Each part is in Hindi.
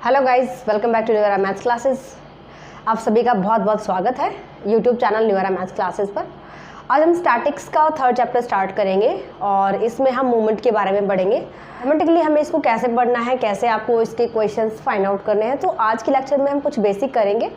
Hello guys, welcome back to neura maths classes. आप सभी का बहुत बहुत स्वागत है YouTube channel neura maths classes पर। आज हम स्टैटिक्स का थर्ड चैप्टर स्टार्ट करेंगे और इसमें हम मूवमेंट के बारे में पढ़ेंगे। ऑटोमेटिकली हमें इसको कैसे पढ़ना है, कैसे आपको इसके क्वेश्चंस फाइंड आउट करने हैं। तो आज के लेक्चर में हम कुछ बेसिक करेंगे,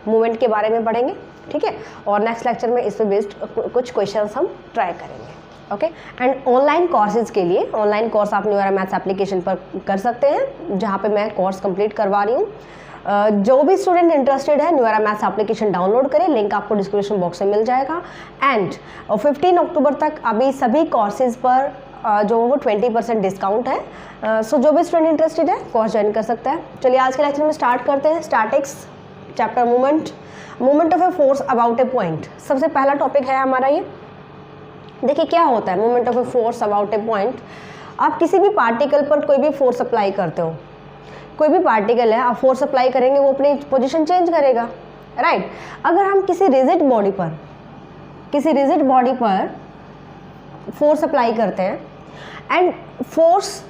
मूवमेंट के बारे में पढ़ेंगे, ठीक है। और नेक्स्ट लेक्चर में इस पर बेस्ड कुछ क्वेश्चन हम ट्राई करेंगे, ओके। एंड ऑनलाइन कोर्सेज के लिए ऑनलाइन कोर्स आप न्यूरा मैथ्स एप्लीकेशन पर कर सकते हैं, जहाँ पे मैं कोर्स कंप्लीट करवा रही हूँ। जो भी स्टूडेंट इंटरेस्टेड है न्यूरा मैथ्स एप्लीकेशन डाउनलोड करें, लिंक आपको डिस्क्रिप्शन बॉक्स में मिल जाएगा। एंड 15 अक्टूबर तक अभी सभी कोर्सेज पर जो वो 20% डिस्काउंट है। सो जो भी स्टूडेंट इंटरेस्टेड है कोर्स ज्वाइन कर सकता है। चलिए आज के लेक्चर में स्टार्ट करते हैं। Statics chapter movement of a force about a point. सबसे पहला टॉपिक है हमारा ये। देखिए क्या होता है movement of a force about a point. आप किसी भी पार्टिकल पर कोई भी फोर्स अप्लाई करते हो, कोई भी पार्टिकल है, आप फोर्स अप्लाई करेंगे वो अपनी पोजीशन चेंज करेगा, राइट। अगर हम किसी रिजिड बॉडी पर फोर्स अप्लाई करते हैं एंड फोर्स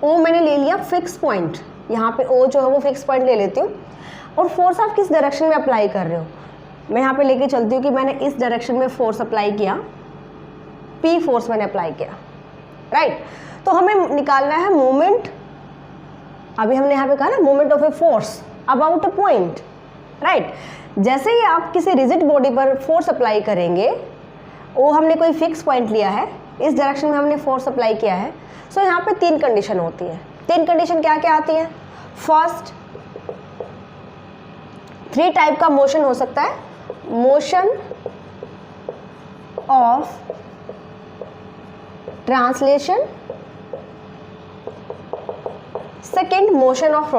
ओ मैंने ले लिया फिक्स पॉइंट, यहाँ पे ओ जो है वो फिक्स पॉइंट ले लेती हूँ, और फोर्स आप किस डायरेक्शन में अप्लाई कर रहे हो, मैं यहाँ पे लेके चलती हूँ कि मैंने इस डायरेक्शन में फोर्स अप्लाई किया, पी फोर्स मैंने अप्लाई किया, राइट। तो हमें निकालना है मूवमेंट। अभी हमने यहाँ पे कहा ना movement of a force about a point, right. जैसे ही आप किसी रिजिड बॉडी पर फोर्स अप्लाई करेंगे, वो हमने कोई फिक्स पॉइंट लिया है, इस डायरेक्शन में हमने फोर्स अप्लाई किया है। सो यहाँ पे 3 कंडीशन होती है। 3 कंडीशन क्या क्या आती है? फर्स्ट, 3 टाइप का मोशन हो सकता है। Motion of translation, second motion of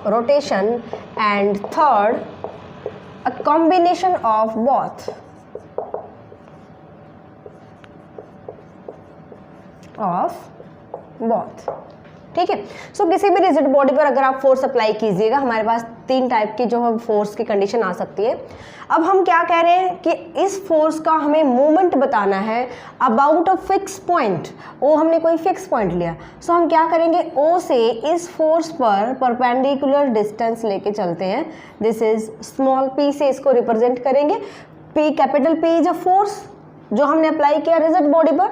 rotation, and third a combination of both. ठीक है। सो किसी भी रिजिड बॉडी पर अगर आप फोर्स अप्लाई कीजिएगा, हमारे पास 3 टाइप की जो फोर्स की कंडीशन आ सकती है। अब हम क्या कह रहे हैं कि इस फोर्स का हमें मूवमेंट बताना है अबाउट अ फिक्स पॉइंट। ओ हमने कोई फिक्स पॉइंट लिया, सो हम क्या करेंगे, ओ से इस फोर्स पर परपेंडिकुलर डिस्टेंस लेके चलते हैं। दिस इज स्मॉल पी से इसको रिप्रेजेंट करेंगे। P, capital P is a force जो हमने अप्लाई किया रिजिड बॉडी पर,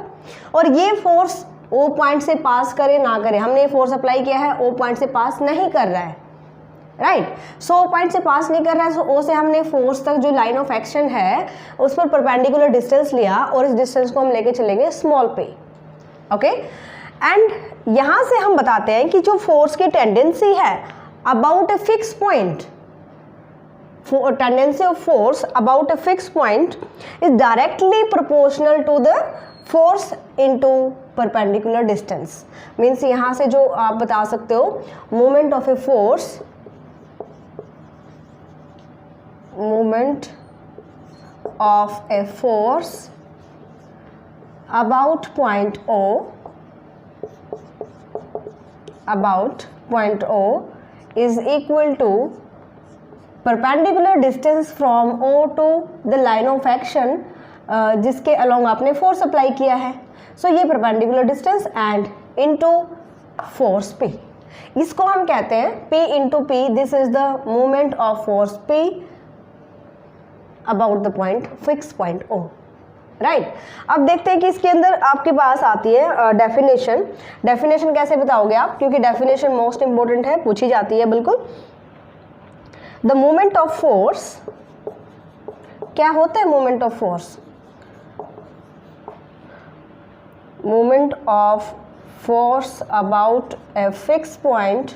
और ये फोर्स ओ पॉइंट से पास करे ना करे, हमने फोर्स अप्लाई किया है, ओ पॉइंट से पास नहीं कर रहा है, राइट। सो ओ पॉइंट से पास नहीं कर रहा है, सो ओ से हमने फोर्स तक जो लाइन ऑफ एक्शन है उस पर परपेंडिकुलर डिस्टेंस लिया, और इस डिस्टेंस को हम लेके चलेंगे स्मॉल पे, ओके। एंड यहां से हम बताते हैं कि जो फोर्स की टेंडेंसी है about a fix point, tendency of force about a fixed point is directly proportional to the force into perpendicular distance. Means यहाँ से जो आप बता सकते हो movement of a force about point O is equal to perpendicular distance from O to the line of action, जिसके अलोंग आपने फोर्स अप्लाई किया है। सो ये perpendicular distance and into force P, इसको हम कहते हैं P into P. This is the movement of force P about the point, fix point O, right. अब देखते हैं कि इसके अंदर आपके पास आती है डेफिनेशन। डेफिनेशन कैसे बताओगे आप, क्योंकि डेफिनेशन मोस्ट इंपॉर्टेंट है, पूछी जाती है बिल्कुल। द मोमेंट ऑफ फोर्स, क्या होता है moment of force? Moment of force about a fixed point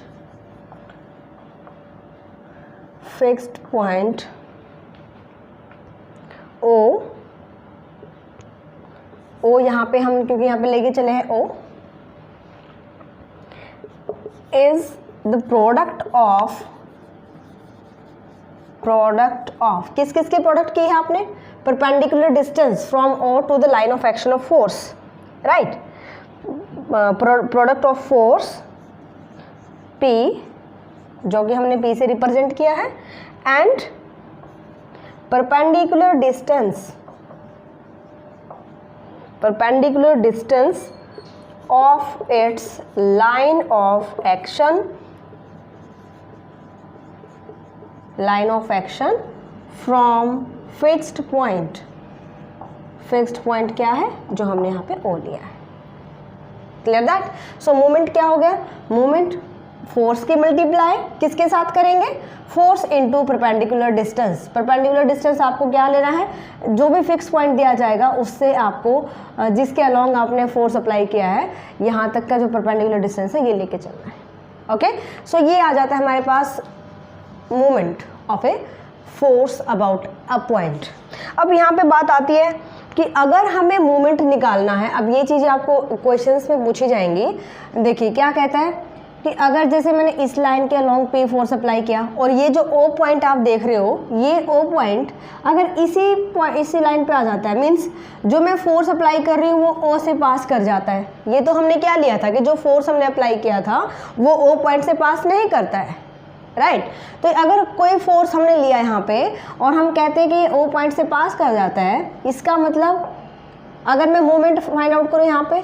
O यहाँ पे हम, क्योंकि यहाँ पे लेके चले हैं O, is the product of किस किस के प्रोडक्ट की है आपने? Perpendicular distance from O to the line of action of force, right. Product of force P, जो कि हमने P से रिप्रेजेंट किया है, and perpendicular distance of its line of action from fixed point. Fixed point क्या है, जो हमने यहाँ पे ओ लिया है. Clear that. सो मोमेंट क्या हो गया, मोमेंट फोर्स की मल्टीप्लाई किसके साथ करेंगे, force into perpendicular distance. Perpendicular distance आपको क्या लेना है, जो भी फिक्स पॉइंट दिया जाएगा उससे आपको जिसके अलोंग आपने फोर्स अप्लाई किया है यहाँ तक का जो परपेंडिकुलर डिस्टेंस है ये लेके चलना है. ओके, सो ये आ जाता है हमारे पास moment of a force about a point. अब यहाँ पे बात आती है कि अगर हमें मोमेंट निकालना है, अब ये चीज़ें आपको क्वेश्चंस में पूछी जाएंगी. देखिए क्या कहता है कि अगर जैसे मैंने इस लाइन के अलोंग पी फोर्स अप्लाई किया और ये जो ओ पॉइंट आप देख रहे हो, ये ओ पॉइंट अगर इसी लाइन पे आ जाता है, मीन्स जो मैं फोर्स अप्लाई कर रही हूँ वो ओ से पास कर जाता है. ये तो हमने क्या लिया था कि जो फोर्स हमने अप्लाई किया था वो ओ पॉइंट से पास नहीं करता है, राइट. तो अगर कोई फोर्स हमने लिया यहाँ पे और हम कहते हैं कि ओ पॉइंट से पास कर जाता है, इसका मतलब अगर मैं मोमेंट फाइंड आउट करूँ यहाँ पे,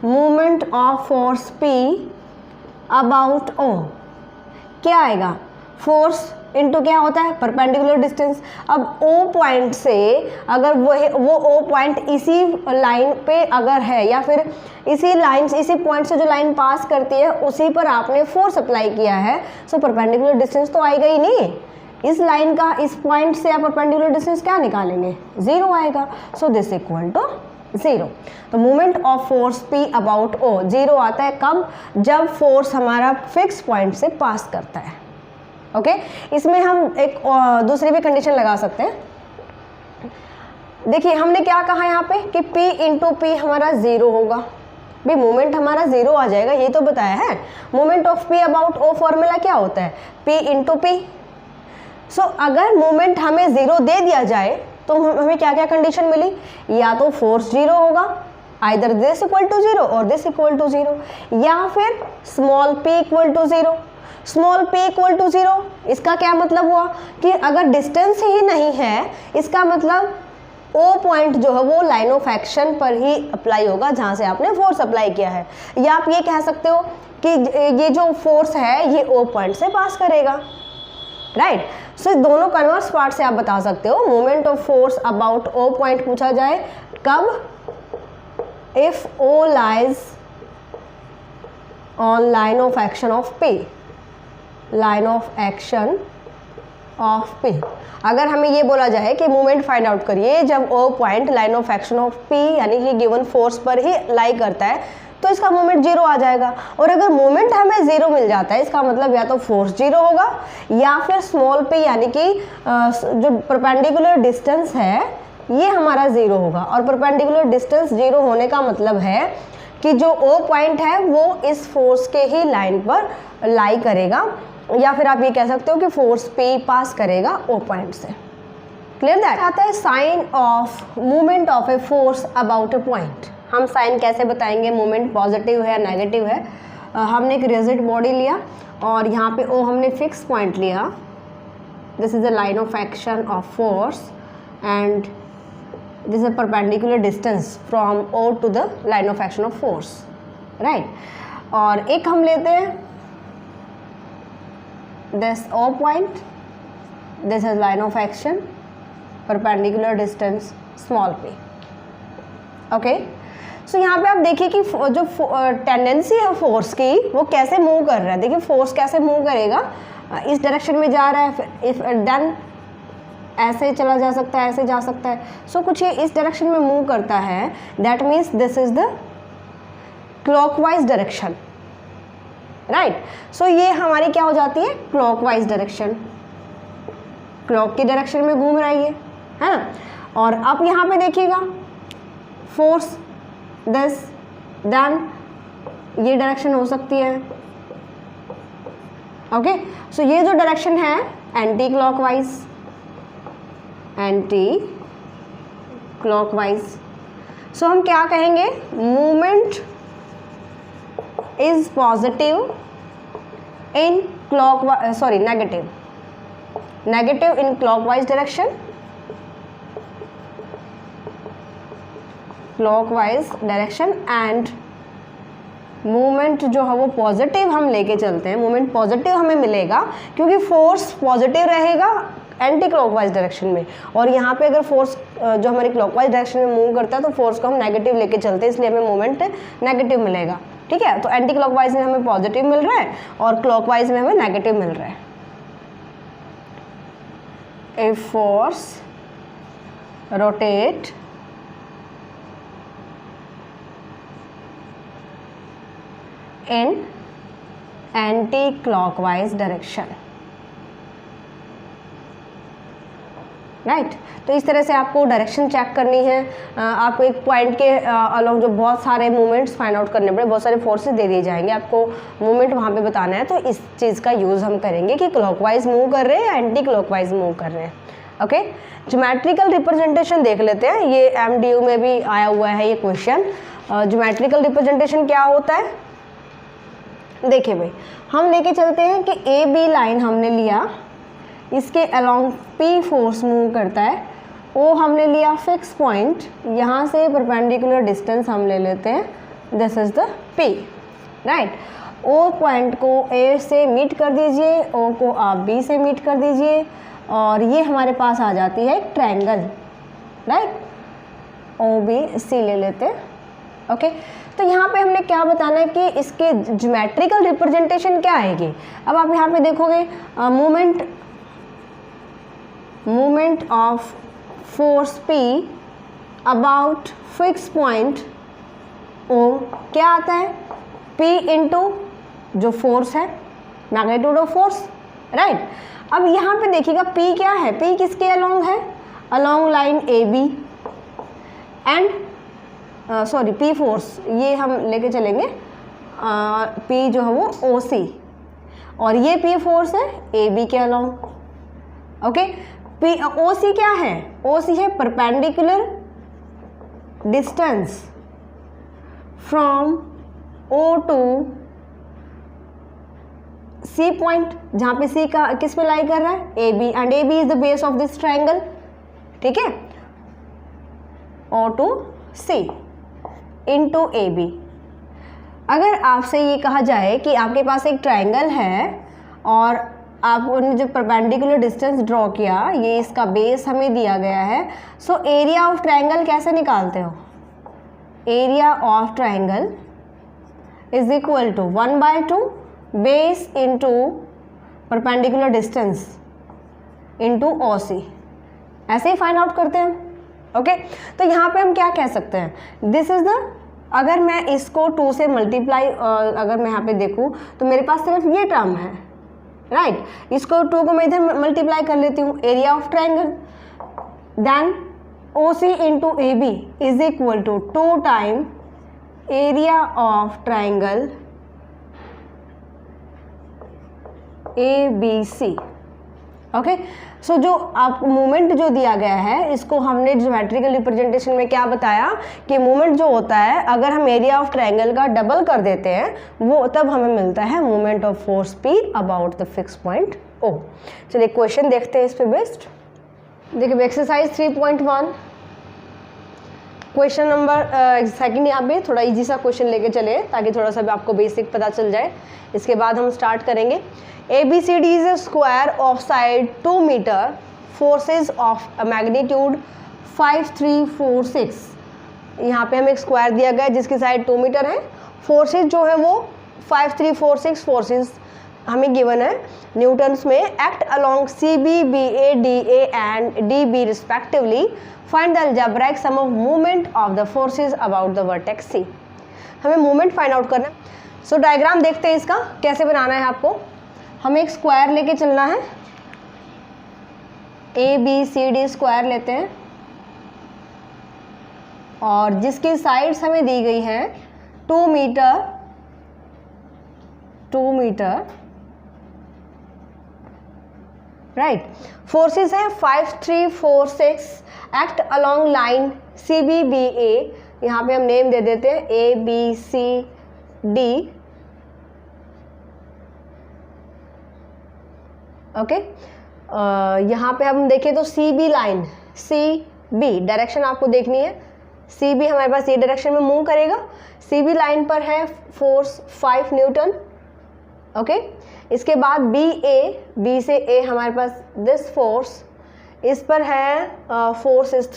moment of force P about O, क्या आएगा, फोर्स इनटू क्या होता है, परपेंडिकुलर डिस्टेंस. अब ओ पॉइंट से अगर वो ओ पॉइंट इसी लाइन पे अगर है या फिर इसी पॉइंट से जो लाइन पास करती है उसी पर आपने फोर्स अप्लाई किया है, सो परपेंडिकुलर डिस्टेंस तो आएगा ही नहीं. इस लाइन का इस पॉइंट से आप परपेंडिकुलर डिस्टेंस क्या निकालेंगे, जीरो आएगा. So this equal to zero. तो moment of force P about O zero आता है कब, जब फोर्स हमारा फिक्स पॉइंट से पास करता है. ओके, इसमें हम एक दूसरी भी कंडीशन लगा सकते हैं. देखिए हमने क्या कहा यहाँ पे कि P इंटू पी हमारा जीरो होगा. भी मोमेंट हमारा जीरो आ जाएगा, ये तो बताया है. Moment of P about O formula क्या होता है, P इंटू पी. सो अगर मोमेंट हमें जीरो दे दिया जाए तो हमें क्या क्या कंडीशन मिली, या तो फोर्स जीरो होगा, either this equal to zero और दिस इक्वल टू जीरो, या फिर small p equal to zero. Small p equal to zero, इसका क्या मतलब हुआ कि अगर डिस्टेंस ही नहीं है, इसका मतलब ओ पॉइंट जो है वो लाइन ऑफ एक्शन पर ही अप्लाई होगा जहाँ से आपने फोर्स अप्लाई किया है. या आप ये कह सकते हो कि ये जो फोर्स है ये ओ पॉइंट से पास करेगा, राइट. सो दोनों कन्वर्स पार्ट से आप बता सकते हो. Moment of force about O point पूछा जाए कब, if O lies on line of action of P, line of action of P. अगर हमें ये बोला जाए कि मोमेंट फाइंड आउट करिए जब O point line of action of P यानी कि गिवन फोर्स पर ही लाई करता है, तो इसका मोमेंट जीरो आ जाएगा. और अगर मोमेंट हमें जीरो मिल जाता है, इसका मतलब या तो फोर्स जीरो होगा या फिर स्मॉल पी यानी कि जो परपेंडिकुलर डिस्टेंस है ये हमारा जीरो होगा. और परपेंडिकुलर डिस्टेंस जीरो होने का मतलब है कि जो ओ पॉइंट है वो इस फोर्स के ही लाइन पर लाई करेगा, या फिर आप ये कह सकते हो कि फोर्स पे पास करेगा ओ पॉइंट से. Clear that. आता है sign of movement of a force about a point. हम साइन कैसे बताएंगे, मूवमेंट पॉजिटिव है या नेगेटिव है. हमने एक रिजिड बॉडी लिया और यहाँ पे ओ हमने फिक्स पॉइंट लिया. This is the line of action of force and this is a perpendicular distance from O to the line of action of force, right. और एक हम लेते हैं this O point, this is line of action, perpendicular distance small p. Okay, so यहाँ पे आप देखिए कि जो टेंडेंसी है फोर्स की वो कैसे मूव कर रहा है. देखिए फोर्स कैसे मूव करेगा, इस डायरेक्शन में जा रहा है, इफ देन ऐसे चला जा सकता है, ऐसे जा सकता है. सो कुछ ये इस डायरेक्शन में मूव करता है, that means this is the clockwise direction, right. So ये हमारी क्या हो जाती है, क्लॉकवाइज डायरेक्शन. क्लॉक की डायरेक्शन में घूम रहा है ना. और अब यहाँ पे देखिएगा फोर्स दिस, देन ये डायरेक्शन हो सकती है. ओके, सो ये जो डायरेक्शन है एंटी क्लॉकवाइज, एंटी क्लॉकवाइज. सो हम क्या कहेंगे, movement is positive in clockwise, sorry negative, negative in clockwise direction, clockwise direction and movement जो है वो पॉजिटिव हम लेके चलते हैं, मूवमेंट पॉजिटिव हमें मिलेगा क्योंकि फोर्स पॉजिटिव रहेगा एंटी क्लॉकवाइज डायरेक्शन में, और यहाँ पे अगर फोर्स जो हमारी क्लॉकवाइज डायरेक्शन में मूव करता है तो फोर्स को हम नेगेटिव लेके चलते हैं, इसलिए हमें मूवमेंट नेगेटिव मिलेगा। ठीक है, तो एंटी क्लॉकवाइज में हमें पॉजिटिव मिल रहा है और क्लॉकवाइज में हमें नेगेटिव मिल रहा है। A force rotate in anti clockwise direction, right. तो इस तरह से आपको डायरेक्शन चेक करनी है। आपको एक पॉइंट के अलोंग जो बहुत सारे मूवमेंट्स फाइंड आउट करने पड़े, बहुत सारे फोर्सेस दे दिए जाएंगे, आपको मूवमेंट वहाँ पे बताना है, तो इस चीज़ का यूज़ हम करेंगे कि क्लॉकवाइज मूव कर रहे हैं या एंटी क्लॉकवाइज मूव कर रहे हैं। ओके, ज्योमेट्रिकल रिप्रेजेंटेशन देख लेते हैं, ये MDU में भी आया हुआ है ये क्वेश्चन। ज्योमेट्रिकल रिप्रेजेंटेशन क्या होता है? देखिए भाई, हम लेके चलते हैं कि AB लाइन हमने लिया, इसके अलोंग P फोर्स मूव करता है, O हमने लिया फिक्स पॉइंट, यहाँ से परपेंडिकुलर डिस्टेंस हम ले लेते हैं, this is the P, right. O point को A से मीट कर दीजिए, O को आप B से मीट कर दीजिए, और ये हमारे पास आ जाती है एक ट्रायंगल, राइट। OBC ले लेते हैं। ओके, तो यहाँ पे हमने क्या बताना है कि इसके ज्योमेट्रिकल रिप्रेजेंटेशन क्या आएगी। अब आप यहाँ पे देखोगे movement of force P about fix point O क्या आता है? P इंटू जो फोर्स है, मैग्नीट्यूड ऑफ फोर्स, राइट। अब यहाँ पे देखिएगा P क्या है? P किसके अलोंग है? Along line AB and sorry P force, ये हम लेके चलेंगे P जो है वो OC, और ये P फोर्स है AB के अलोंग। ओके, OC क्या है? OC है perpendicular distance from O to C point, जहाँ पे C का किस पे लाई कर रहा है? AB, and AB is the base of this triangle. ठीक है, O to C into AB। अगर आपसे ये कहा जाए कि आपके पास एक ट्रायंगल है और आपने जो परपेंडिकुलर डिस्टेंस ड्रॉ किया, ये इसका बेस हमें दिया गया है, सो एरिया ऑफ ट्रायंगल कैसे निकालते हो? Area of triangle is equal to 1/2 base into perpendicular distance into OC, ऐसे ही फाइंड आउट करते हैं। ओके, तो यहाँ पे हम क्या कह सकते हैं? दिस इज द, अगर मैं इसको 2 से मल्टीप्लाई, अगर मैं यहाँ पे देखूँ तो मेरे पास सिर्फ ये टर्म है, राइट। इसको 2 को मैं इधर मल्टीप्लाई कर लेती हूँ, area of triangle, then OC into AB is equal to 2 time area of triangle ABC। Okay, so जो आप मूवमेंट जो दिया गया है, इसको हमने ज्योमेट्रिकल रिप्रेजेंटेशन में क्या बताया कि मूवमेंट जो होता है, अगर हम एरिया ऑफ ट्रायंगल का डबल कर देते हैं, वो तब हमें मिलता है movement of force P about the fix point O। चलिए क्वेश्चन देखते हैं इस पे बेस्ड। देखिए एक्सरसाइज 3.1 क्वेश्चन नंबर सेकंड, यहाँ पे थोड़ा इजी सा क्वेश्चन लेके चले ताकि थोड़ा सा भी आपको बेसिक पता चल जाए, इसके बाद हम स्टार्ट करेंगे। ABCD is a square of side 2 meter, forces of a magnitude 5, 3, 4, 6। यहाँ पे हमें एक स्क्वायर दिया गया है जिसकी साइड 2 मीटर है, फोर्सेस जो है वो 5, 3, 4, 6 फोर्सेस हमें गिवन है न्यूटन्स में, act along CB, BA, DA and DB respectively, find the algebraic sum of movement of the forces about the vertex C। हमें मूवमेंट फाइंड आउट करना है। सो डायग्राम देखते हैं इसका कैसे बनाना है आपको। हमें एक स्क्वायर लेके चलना है, ABCD स्क्वायर लेते हैं, और जिसकी साइड्स हमें दी गई हैं 2 मीटर, 2 मीटर, राइट। फोर्सेस हैं 5, 3, 4, 6, act along line CB, BA, यहाँ पे हम नेम दे देते हैं ABCD। ओके, यहाँ पे हम देखें तो CB लाइन, CB डायरेक्शन आपको देखनी है, सी बी हमारे पास ये डायरेक्शन में मूव करेगा। सी बी लाइन पर है फोर्स 5 न्यूटन। ओके, इसके बाद बी से ए हमारे पास दिस फोर्स, इस पर है force is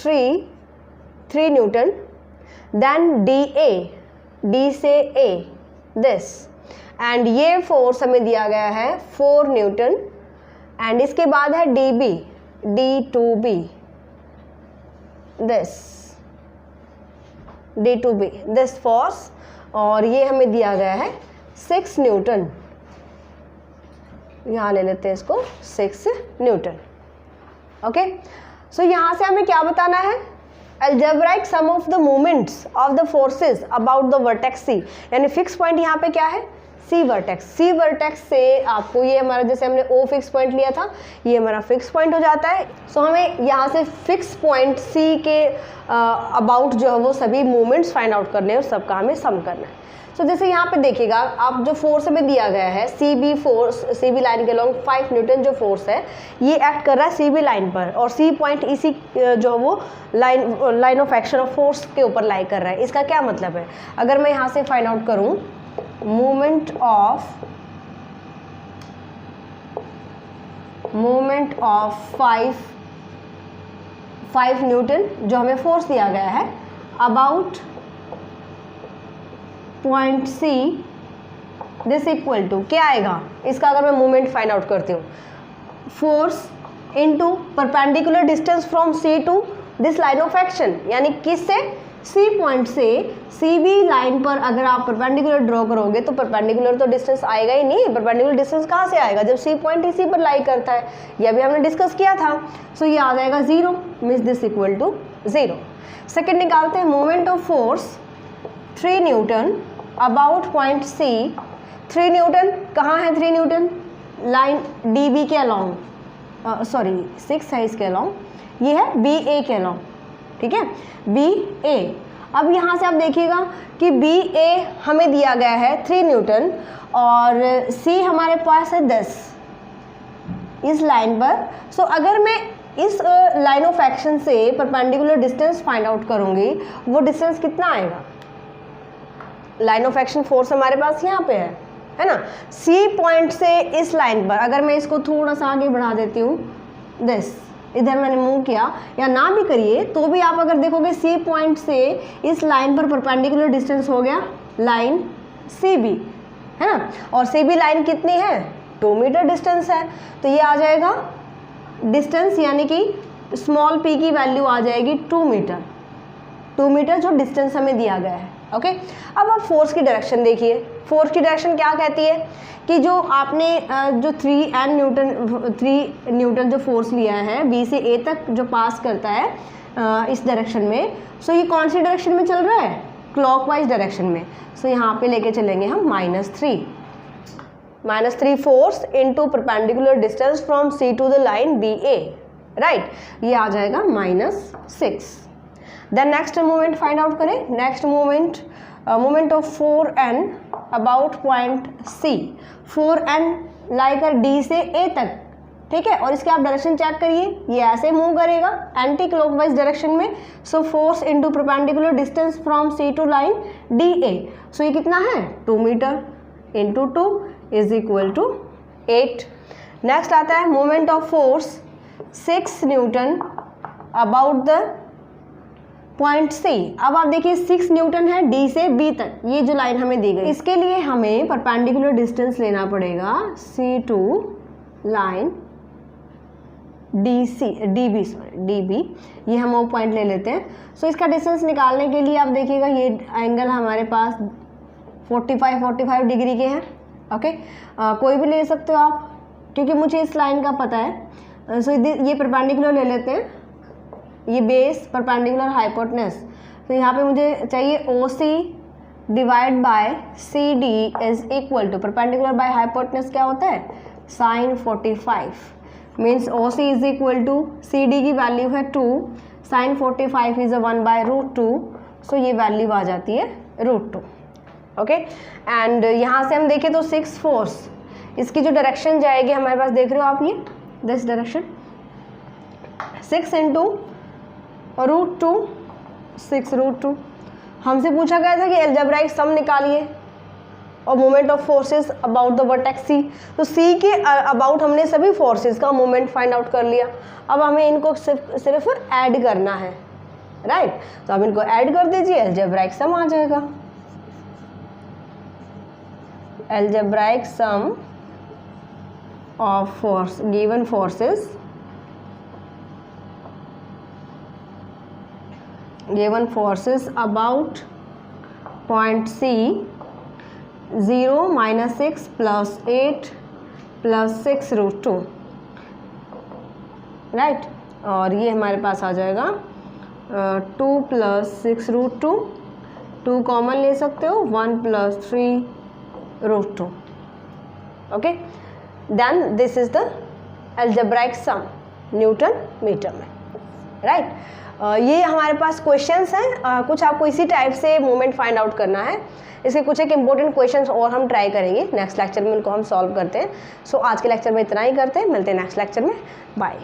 3 newton. Then D से ए दिस, एंड ये फोर्स हमें दिया गया है 4 न्यूटन। एंड इसके बाद है D to B this force, और ये हमें दिया गया है 6 न्यूटन। यहाँ ले लेते हैं इसको 6 न्यूटन। ओके, सो यहाँ से हमें क्या बताना है? Algebraic sum of the moments of the forces about the vertex C, यानी फिक्स पॉइंट यहाँ पे क्या है? सी वर्टेक्स। सी वर्टेक्स से आपको ये हमारा, जैसे हमने ओ फिक्स पॉइंट लिया था, ये हमारा फिक्स पॉइंट हो जाता है। सो हमें यहाँ से फिक्स पॉइंट सी के अबाउट जो है वो सभी मूवमेंट्स फाइंड आउट करने हैं और सबका हमें सम करना है। सो जैसे यहाँ पे देखिएगा आप, जो फोर्स हमें दिया गया है सी बी लाइन के लॉन्ग 5 न्यूटन जो फोर्स है, ये एक्ट कर रहा है सी बी लाइन पर, और सी पॉइंट इसी जो वो line of action of force के ऊपर लाई कर रहा है। इसका क्या मतलब है? अगर मैं यहाँ से फाइंड आउट करूँ मूवमेंट ऑफ 5 न्यूटन जो हमें फोर्स दिया गया है about point C, this equal to क्या आएगा इसका? अगर मैं मूवमेंट फाइंड आउट करती हूँ, force into perpendicular distance from C to this line of action, यानी किससे? सी पॉइंट से सी बी लाइन पर अगर आप परपेंडिकुलर ड्रॉ करोगे तो परपेंडिकुलर तो डिस्टेंस आएगा ही नहीं। परपेंडिकुलर डिस्टेंस कहाँ से आएगा? जब सी पॉइंट इसी पर लाई करता है, यह भी हमने डिस्कस किया था। सो ये आ जाएगा 0, means this equal to 0। Second निकालते हैं, moment of force 3 newton about point C. 3 newton कहाँ है? 3 न्यूटन लाइन डी बी के अलॉन्ग, 6 है इसके अलॉन्ग, ये है बी ए के अलॉन्ग, ठीक है, बी ए। अब यहाँ से आप देखिएगा कि बी ए हमें दिया गया है 3 न्यूटन और सी हमारे पास है 10 इस लाइन पर। सो अगर मैं इस लाइन ऑफ एक्शन से परपेंडिकुलर डिस्टेंस फाइंड आउट करूँगी, वो डिस्टेंस कितना आएगा? लाइन ऑफ एक्शन फोर्स हमारे पास यहाँ पे है ना, सी पॉइंट से इस लाइन पर अगर मैं इसको थोड़ा सा आगे बढ़ा देती हूँ, दिस इधर मैंने मूव किया, या ना भी करिए तो भी आप अगर देखोगे सी पॉइंट से इस लाइन पर परपेंडिकुलर डिस्टेंस हो गया लाइन सी बी, है ना, और सी बी लाइन कितनी है? 2 मीटर डिस्टेंस है। तो ये आ जाएगा डिस्टेंस, यानी कि स्मॉल पी की वैल्यू आ जाएगी 2 मीटर। 2 मीटर जो डिस्टेंस हमें दिया गया है। ओके, अब आप फोर्स की डायरेक्शन देखिए। फोर्स की डायरेक्शन क्या कहती है कि जो आपने जो 3 न्यूटन जो फोर्स लिया है बी से ए तक जो पास करता है इस डायरेक्शन में, सो ये कौन सी डायरेक्शन में चल रहा है? क्लॉकवाइज डायरेक्शन में। सो यहाँ पे लेके चलेंगे हम -3 force into perpendicular distance from C to the line B A, right, ये आ जाएगा -6। Then next movement find out करें। Next movement of 4n about point C. 4n लाइकर डी से ए तक, ठीक है, और इसके आप डायरेक्शन चेक करिए, ये ऐसे मूव करेगा एंटी क्लॉकवाइज डायरेक्शन में। So force into perpendicular distance from C to line D A, so ये कितना है? 2 metre into 2 is equal to 8। Next आता है moment of force 6 newton about the point C. अब आप देखिए 6 न्यूटन है डी से बी तक, ये जो लाइन हमें दी गई, इसके लिए हमें परपेंडिकुलर डिस्टेंस लेना पड़ेगा सी टू लाइन डी बी, ये हम वो पॉइंट ले लेते हैं। सो इसका डिस्टेंस निकालने के लिए आप देखिएगा ये एंगल हमारे पास 45 डिग्री के हैं। ओके, कोई भी ले सकते हो आप, क्योंकि मुझे इस लाइन का पता है। सो ये परपेंडिकुलर ले लेते हैं, ये बेस परपेंडिकुलर हाइपोटेनस। तो यहाँ पे मुझे चाहिए O C divide by C D is equal to, perpendicular by hypotenuse क्या होता है? sin 45, means O C is equal to C D की वैल्यू है 2, sin 45 इज 1/√2, सो ये वैल्यू आ जाती है √2। ओके, एंड यहाँ से हम देखें तो 6 फोर्स, इसकी जो डायरेक्शन जाएगी हमारे पास, देख रहे हो आप, ये दिस डायरेक्शन 6 इंटू √2 6√2। हमसे पूछा गया था कि एल्जेब्राइक सम निकालिए और moment of forces about the vertex C. तो सी के अबाउट हमने सभी फोर्सेस का मोमेंट फाइंड आउट कर लिया। अब हमें इनको सिर्फ ऐड करना है, राइट। तो अब इनको ऐड कर दीजिए, एल्जेब्राइक सम आ जाएगा। Algebraic sum of force given forces about point C 0 - 6 + 8 + 6√2, right. और ये हमारे पास आ जाएगा 2 + 6√2, 2 कॉमन ले सकते हो, 1 + 3√2। Okay, then this is the algebraic sum newton metre में, राइट। ये हमारे पास क्वेश्चंस हैं, कुछ आपको इसी टाइप से मोमेंट फाइंड आउट करना है। इसके कुछ एक इंपॉर्टेंट क्वेश्चंस और हम ट्राई करेंगे नेक्स्ट लेक्चर में, उनको हम सॉल्व करते हैं। सो आज के लेक्चर में इतना ही करते हैं, मिलते हैं नेक्स्ट लेक्चर में, बाय।